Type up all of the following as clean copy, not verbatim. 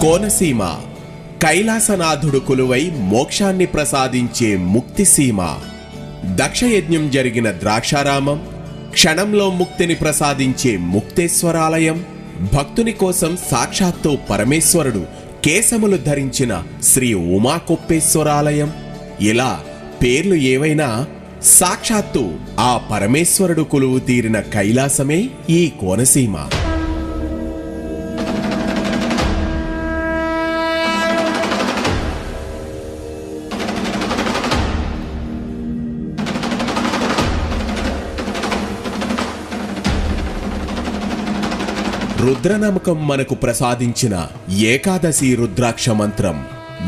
కోనసీమ కైలాసనాథుడు కొలువై మోక్షాన్ని ప్రసాదించే ముక్తిసీమ. దక్షయజ్ఞం జరిగిన ద్రాక్షారామం, క్షణంలో ముక్తిని ప్రసాదించే ముక్తేశ్వరాలయం, భక్తుని కోసం సాక్షాత్తు పరమేశ్వరుడు కేశములు ధరించిన శ్రీ ఉమాకొప్పేశ్వరాలయం. ఇలా పేర్లు ఏవైనా సాక్షాత్తు ఆ పరమేశ్వరుడు కొలువు తీరిన కైలాసమే ఈ కోనసీమ. రుద్రనమకం మనకు ప్రసాదించిన ఏకాదశి రుద్రాక్ష మంత్రం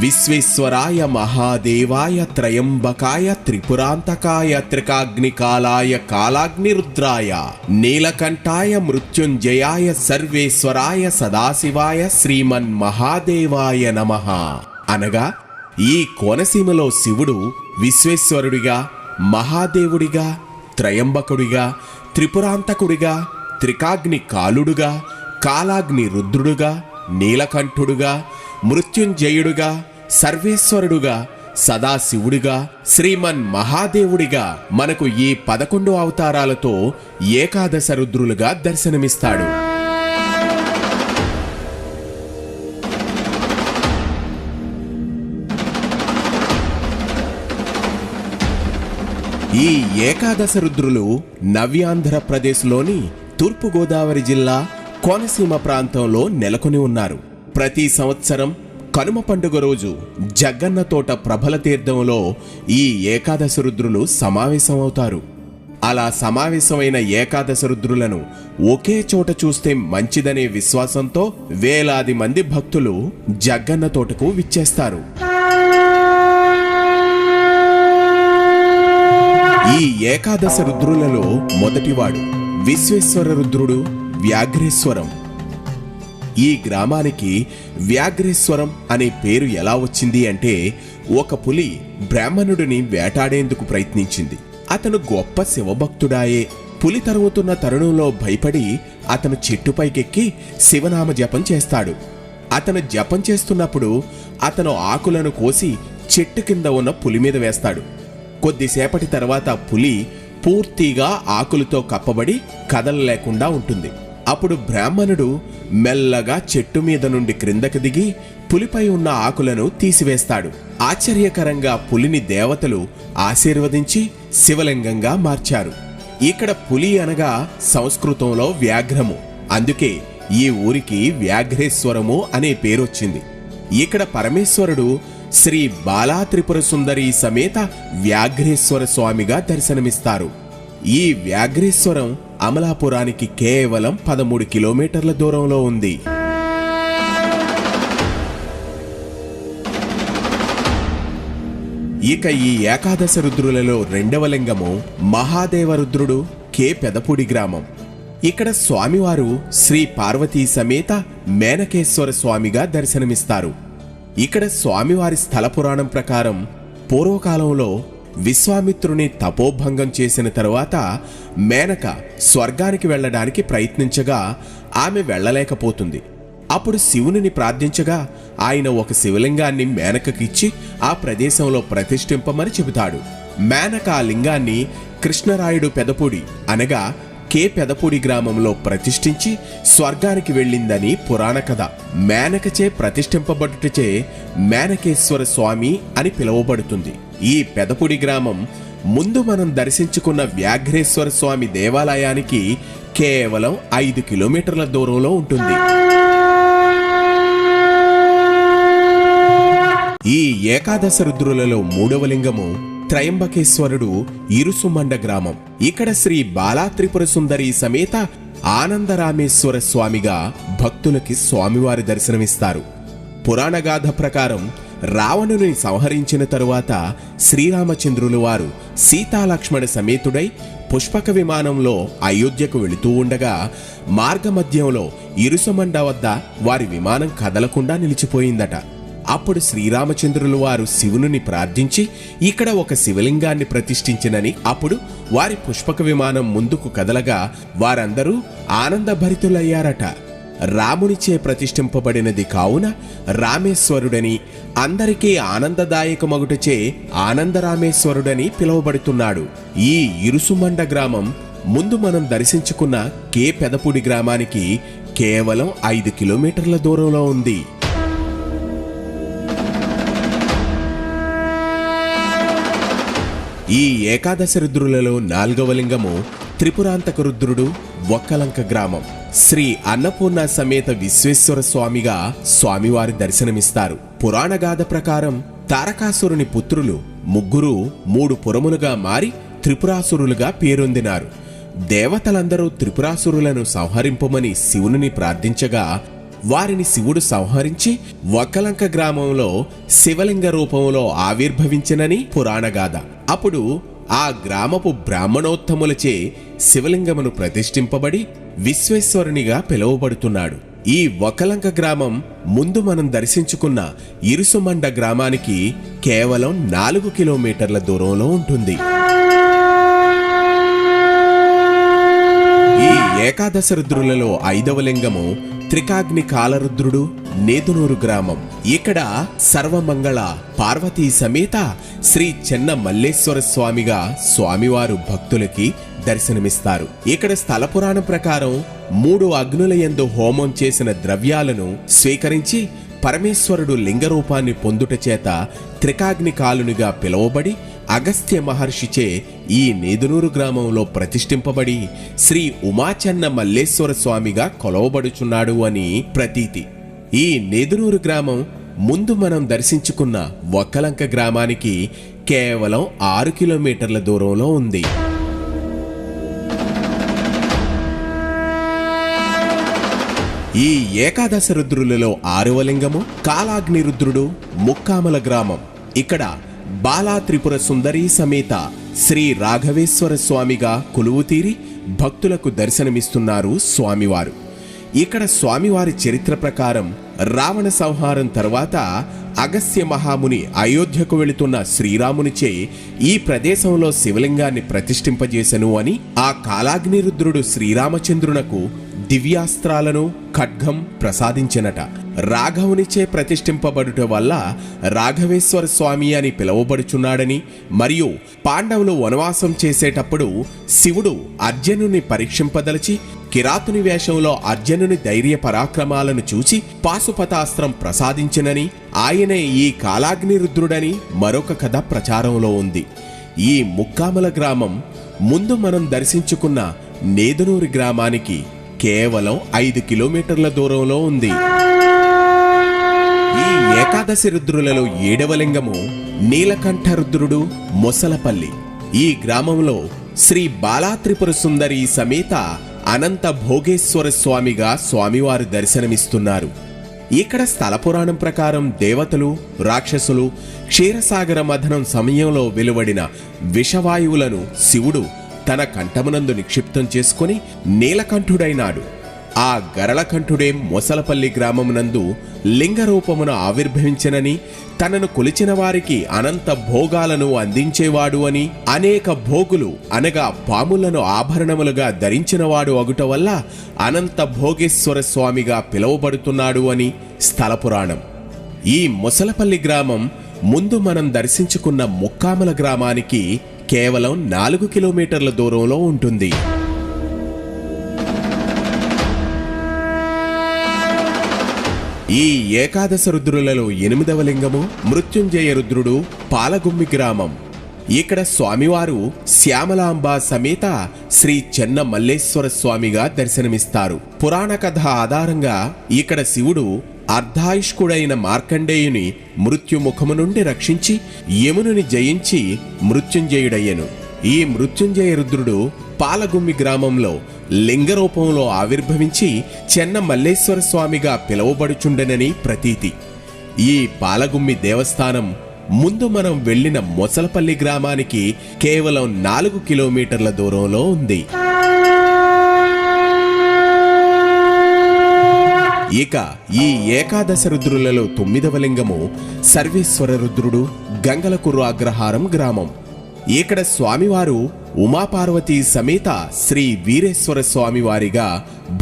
విశ్వేశ్వరాయ మహాదేవాయ త్రయంబకాయ త్రిపురాంతకాయ త్రికాగ్నికాలాయ కాలాగ్నిరుద్రాయ నీలకంఠాయ మృత్యుంజయాయ సర్వేశ్వరాయ సదాశివాయ శ్రీమన్ మహాదేవాయ నమః అనగా ఈ కోనసీమలో శివుడు విశ్వేశ్వరుడిగా, మహాదేవుడిగా, త్రయంబకుడిగా, త్రిపురాంతకుడిగా, త్రికాగ్ని కాలుడుగా, కాలాగ్ని రుద్రుడుగా, నీలకంఠుడుగా, మృత్యుంజయుడుగా, సర్వేశ్వరుడుగా, సదాశివుడిగా, శ్రీమన్ మహాదేవుడిగా మనకు ఈ 11 అవతారాలతో ఏకాదశ రుద్రులుగా దర్శనమిస్తాడు. ఈ ఏకాదశ రుద్రులు నవ్యాంధ్రప్రదేశ్లోని తూర్పుగోదావరి జిల్లా కోనసీమ ప్రాంతంలో నెలకొని ఉన్నారు. ప్రతి సంవత్సరం కనుమ పండుగ రోజు జగ్గన్న తోట ప్రభల తీర్థంలో ఈ ఏకాదశ రుద్రులు సమావేశమవుతారు. అలా సమావేశమైన ఏకాదశ రుద్రులను ఒకే చోట చూస్తే మంచిదనే విశ్వాసంతో వేలాది మంది భక్తులు జగ్గన్న తోటకు విచ్చేస్తారు. ఈ ఏకాదశ రుద్రులలో మొదటివాడు విశ్వేశ్వర రుద్రుడు వ్యాఘ్రేశ్వరం. ఈ గ్రామానికి వ్యాఘ్రేశ్వరం అనే పేరు ఎలా వచ్చింది అంటే, ఒక పులి బ్రాహ్మణుడిని వేటాడేందుకు ప్రయత్నించింది. అతను గొప్ప శివభక్తుడాయే. పులి తరుముతున్న తరుణంలో భయపడి అతను చెట్టుపైకెక్కి శివనామ జపం చేస్తాడు. అతను జపం చేస్తున్నప్పుడు అతను ఆకులను కోసి చెట్టు కింద ఉన్న పులి మీద వేస్తాడు. కొద్దిసేపటి తర్వాత పులి పూర్తిగా ఆకులతో కప్పబడి కదలలేకుండా ఉంటుంది. అప్పుడు బ్రాహ్మణుడు మెల్లగా చెట్టు మీద నుండి క్రిందకు దిగి పులిపై ఉన్న ఆకులను తీసివేస్తాడు. ఆశ్చర్యకరంగా పులిని దేవతలు ఆశీర్వదించి శివలింగంగా మార్చారు. ఇక్కడ పులి అనగా సంస్కృతంలో వ్యాఘ్రము. అందుకే ఈ ఊరికి వ్యాఘ్రేశ్వరము అనే పేరొచ్చింది. ఇక్కడ పరమేశ్వరుడు శ్రీ బాలా త్రిపుర సుందరి సమేత వ్యాఘ్రేశ్వర స్వామిగా దర్శనమిస్తారు. ఈ వ్యాఘ్రేశ్వరం అమలాపురానికి కేవలం 13 కిలోమీటర్ల దూరంలో ఉంది. ఇక ఈ ఏకాదశ రుద్రులలో రెండవ లింగము మహాదేవ రుద్రుడు కె పెదపూడి గ్రామం. ఇక్కడ స్వామివారు శ్రీ పార్వతీ సమేత మేనకేశ్వర స్వామిగా దర్శనమిస్తారు. ఇక్కడ స్వామివారి స్థల పురాణం ప్రకారం పూర్వకాలంలో విశ్వామిత్రుని తపోభంగం చేసిన తరువాత మేనక స్వర్గానికి వెళ్లడానికి ప్రయత్నించగా ఆమె వెళ్లలేకపోతుంది. అప్పుడు శివునిని ప్రార్థించగా ఆయన ఒక శివలింగాన్ని మేనకకిచ్చి ఆ ప్రదేశంలో ప్రతిష్ఠింపమని చెబుతాడు. మేనక ఆ లింగాన్ని కృష్ణరాయుడు పెదపూడి అనగా కె పెదపూడి గ్రామంలో ప్రతిష్ఠించి స్వర్గానికి వెళ్ళిందని పురాణ కథ. మేనకచే ప్రతిష్ఠింపబడుటచే మేనకేశ్వర స్వామి అని పిలువబడుతుంది. ఈ పెదపూడి గ్రామం ముందు మనం దర్శించుకున్న వ్యాఘ్రేశ్వర స్వామి దేవాలయానికి కేవలం 5 కిలోమీటర్ల దూరంలో ఉంటుంది. ఈ ఏకాదశ రుద్రులలో మూడవ లింగము త్రయంబకేశ్వరుడు ఇరుసుమండ గ్రామం. ఇక్కడ శ్రీ బాలా త్రిపుర సుందరి సమేత ఆనందరామేశ్వర స్వామిగా భక్తులకి స్వామివారి దర్శనమిస్తారు. పురాణగాథ ప్రకారం రావణుని సంహరించిన తరువాత శ్రీరామచంద్రులు వారు సీతాలక్ష్మణ సమేతుడై పుష్పక విమానంలో అయోధ్యకు వెళుతూ ఉండగా మార్గమధ్యంలో ఇరుసుమండ వద్ద వారి విమానం కదలకుండా నిలిచిపోయిందట. అప్పుడు శ్రీరామచంద్రులు వారు శివుని ప్రార్థించి ఇక్కడ ఒక శివలింగాన్ని ప్రతిష్ఠించినని, అప్పుడు వారి పుష్పక విమానం ముందుకు కదలగా వారందరూ ఆనందభరితులయ్యారట. రామునిచే ప్రతిష్ఠింపబడినది కావున రామేశ్వరుడని, అందరికీ ఆనందదాయకమగుటచే ఆనందరామేశ్వరుడని పిలువబడుతున్నాడు. ఈ ఇరుసుమండ గ్రామం ముందు మనం దర్శించుకున్న కే పెదపూడి గ్రామానికి కేవలం 5 కిలోమీటర్ల దూరంలో ఉంది. ఈ ఏకాదశి రుద్రులలో 4వ లింగము త్రిపురాంతక రుద్రుడు, ఒక్కలంక గ్రామం. శ్రీ అన్నపూర్ణ సమేత విశ్వేశ్వర స్వామిగా స్వామివారి దర్శనమిస్తారు. పురాణగాథ ప్రకారం తారకాసురుని పుత్రులు ముగ్గురు 3 పురములుగా మారి త్రిపురాసురులుగా పేరొందినారు. దేవతలందరూ త్రిపురాసురులను సంహరింపమని శివుని ప్రార్థించగా వారిని శివుడు సంహరించి ఒక్కలంక గ్రామంలో శివలింగ రూపంలో ఆవిర్భవించినని పురాణగాథ. అప్పుడు ఆ గ్రామపు బ్రాహ్మణోత్తములచే శివలింగమును ప్రతిష్ఠింపబడి విశ్వేశ్వరునిగా పిలువబడుతున్నాడు. ఈ ఒక్కలంక గ్రామం ముందు మనం దర్శించుకున్న ఇరుసుమండ గ్రామానికి కేవలం 4 కిలోమీటర్ల దూరంలో ఉంటుంది. ఈ ఏకాదశ రుద్రులలో 5వ లింగము త్రికాగ్ని కాలరుద్రుడు, నేదునూరు గ్రామం. ఇక్కడ సర్వమంగళ పార్వతీ సమేత శ్రీ చెన్న మల్లేశ్వర స్వామిగా స్వామివారు భక్తులకి దర్శనమిస్తారు. ఇక్కడ స్థల పురాణం ప్రకారం 3 అగ్నుల యందు హోమం చేసిన ద్రవ్యాలను స్వీకరించి పరమేశ్వరుడు లింగరూపాన్ని పొందుట చేత త్రికాగ్ని కాలునిగా పిలువబడి అగస్త్య మహర్షిచే ఈ నేదునూరు గ్రామంలో ప్రతిష్ఠింపబడి శ్రీ ఉమాచెన్న మల్లేశ్వర స్వామిగా కొలవబడుచున్నాడు అని ప్రతీతి. ఈ నేదునూరు గ్రామం ముందు మనం దర్శించుకున్న ఒక్కలంక గ్రామానికి కేవలం 6 కిలోమీటర్ల దూరంలో ఉంది. ఈ ఏకాదశ రుద్రులలో 6వ లింగము కాలాగ్ని రుద్రుడు, ముక్కామల గ్రామం. ఇక్కడ బాలా త్రిపుర సుందరీ సమేత శ్రీ రాఘవేశ్వర స్వామిగా కొలువుతీరి భక్తులకు దర్శనమిస్తున్నారు స్వామివారు. ఇక్కడ స్వామివారి చరిత్ర ప్రకారం రావణ సంహారం తర్వాత అగస్త్య మహాముని అయోధ్యకు వెళుతున్న శ్రీరామునిచే ఈ ప్రదేశంలో శివలింగాన్ని ప్రతిష్ఠింపజేసెను అని ఆ కాలాగ్ని రుద్రుడు శ్రీరామచంద్రునకు దివ్యాస్త్రాలను, ఖడ్గం ప్రసాదించినట. రాఘవునిచే ప్రతిష్ఠింపబడుట వల్ల రాఘవేశ్వర స్వామి అని పిలువబడుచున్నాడని, మరియు పాండవులు వనవాసం చేసేటప్పుడు శివుడు అర్జునుని పరీక్షింపదలిచి కిరాతుని వేషంలో అర్జునుని ధైర్య పరాక్రమాలను చూచి పాశుపతాస్త్రం ప్రసాదించినని, ఆయనే ఈ కాలాగ్ని రుద్రుడని మరొక కథ ప్రచారంలో ఉంది. ఈ ముక్కామల గ్రామం ముందు మనం దర్శించుకున్న నేదునూరి గ్రామానికి కేవలం 5 కిలోమీటర్ల దూరంలో ఉంది. ఈ ఏకాదశి రుద్రులలో 7వ లింగము నీలకంఠ రుద్రుడు, మొసలపల్లి. ఈ గ్రామంలో శ్రీ బాలా త్రిపుర సుందరి సమేత అనంత భోగేశ్వర స్వామిగా స్వామివారు దర్శనమిస్తున్నారు. ఇక్కడ స్థల పురాణం ప్రకారం దేవతలు, రాక్షసులు క్షీరసాగర మథనం సమయంలో వెలువడిన విషవాయువులను శివుడు తన కంఠమునందు నిక్షిప్తం చేసుకుని నీలకంఠుడైనాడు. ఆ గరళకంఠుడే మొసలపల్లి గ్రామమునందు లింగరూపమును ఆవిర్భవించనని, తనను కొలిచిన వారికి అనంత భోగాలను అందించేవాడు అని, అనేక భోగులు అనగా పాములను ఆభరణములుగా ధరించినవాడు అగుట వల్ల అనంత భోగేశ్వర స్వామిగా పిలువబడుతున్నాడు అని స్థల పురాణం. ఈ మొసలపల్లి గ్రామం ముందు మనం దర్శించుకున్న ముక్కామల గ్రామానికి కేవలం 4 కిలోమీటర్ల దూరంలో ఉంటుంది. ఈ ఏకాదశ రుద్రులలో 8వ లింగము మృత్యుంజయ రుద్రుడు, పాలగుమ్మి గ్రామం. ఇక్కడ స్వామివారు శ్యామలాంబ సమేత శ్రీ చెన్న మల్లేశ్వర స్వామిగా దర్శనమిస్తారు. పురాణ కథ ఆధారంగా ఇక్కడ శివుడు అర్ధాయుష్కుడైన మార్కండేయుని మృత్యుముఖము నుండి రక్షించి యమునుని జయించి మృత్యుంజయుడయ్యను. ఈ మృత్యుంజయ రుద్రుడు పాలగుమ్మి గ్రామంలో లింగరూపంలో ఆవిర్భవించి చెన్న మల్లేశ్వర స్వామిగా పిలువబడుచుండెనని ప్రతీతి. ఈ పాలగుమ్మి దేవస్థానం ముందు మనం వెళ్లిన మొసలపల్లి గ్రామానికి కేవలం 4 కిలోమీటర్ల దూరంలో ఉంది. ఇక ఈ ఏకాదశ రుద్రులలో 9వ లింగము సర్వేశ్వర రుద్రుడు, గంగలకుర్రు అగ్రహారం గ్రామం. ఇక్కడ స్వామివారు ఉమాపార్వతీ సమేత శ్రీ వీరేశ్వర స్వామివారిగా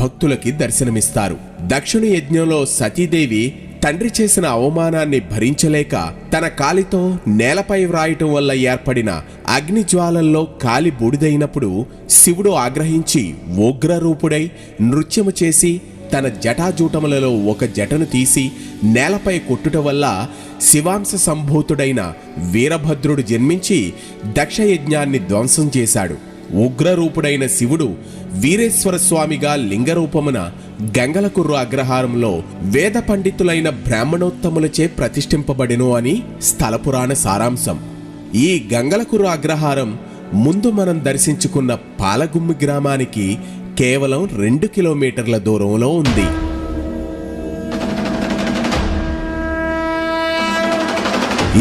భక్తులకి దర్శనమిస్తారు. దక్షిణ యజ్ఞంలో సతీదేవి తండ్రి చేసిన అవమానాన్ని భరించలేక తన కాలితో నేలపై వ్రాయటం వల్ల ఏర్పడిన అగ్నిజ్వాలల్లో కాలి బూడిదైనప్పుడు శివుడు ఆగ్రహించి ఉగ్రరూపుడై నృత్యము చేసి తన జటాజూటములలో ఒక జటను తీసి నేలపై కొట్టుట వల్ల శివాంశ సంభూతుడైన వీరభద్రుడు జన్మించి దక్షయజ్ఞాన్ని ధ్వంసం చేశాడు. ఉగ్రరూపుడైన శివుడు వీరేశ్వర స్వామిగా లింగరూపమున గంగలకుర్రు అగ్రహారంలో వేద పండితులైన బ్రాహ్మణోత్తములచే ప్రతిష్ఠింపబడెను అని స్థలపురాణ సారాంశం. ఈ గంగలకుర్రు అగ్రహారం ముందు మనం దర్శించుకున్న పాలగుమ్మి గ్రామానికి కేవలం 2 కిలోమీటర్ల దూరంలో ఉంది.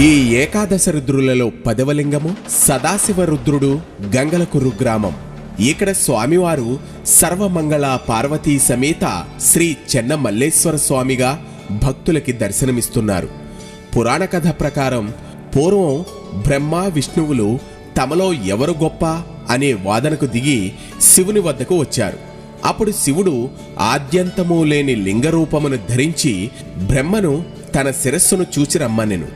ఈ ఏకాదశ రుద్రులలో 10వ లింగము సదాశివ రుద్రుడు, గంగలకుర్రు గ్రామం. ఇక్కడ స్వామివారు సర్వమంగళ పార్వతీ సమేత శ్రీ చెన్న మల్లేశ్వర స్వామిగా భక్తులకి దర్శనమిస్తున్నారు. పురాణ కథ ప్రకారం పూర్వం బ్రహ్మ విష్ణువులు తమలో ఎవరు గొప్ప అనే వాదనకు దిగి శివుని వద్దకు వచ్చారు. అప్పుడు శివుడు ఆద్యంతము లేని లింగరూపమును ధరించి బ్రహ్మను తన శిరస్సును చూచి రమ్మనెను,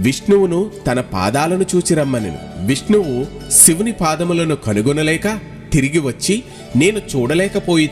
విష్ణువును తన పాదాలను చూచి రమ్మనెను. విష్ణువు శివుని పాదములను కనుగొనలేక తిరిగి వచ్చి నేను చూడలేకపోయి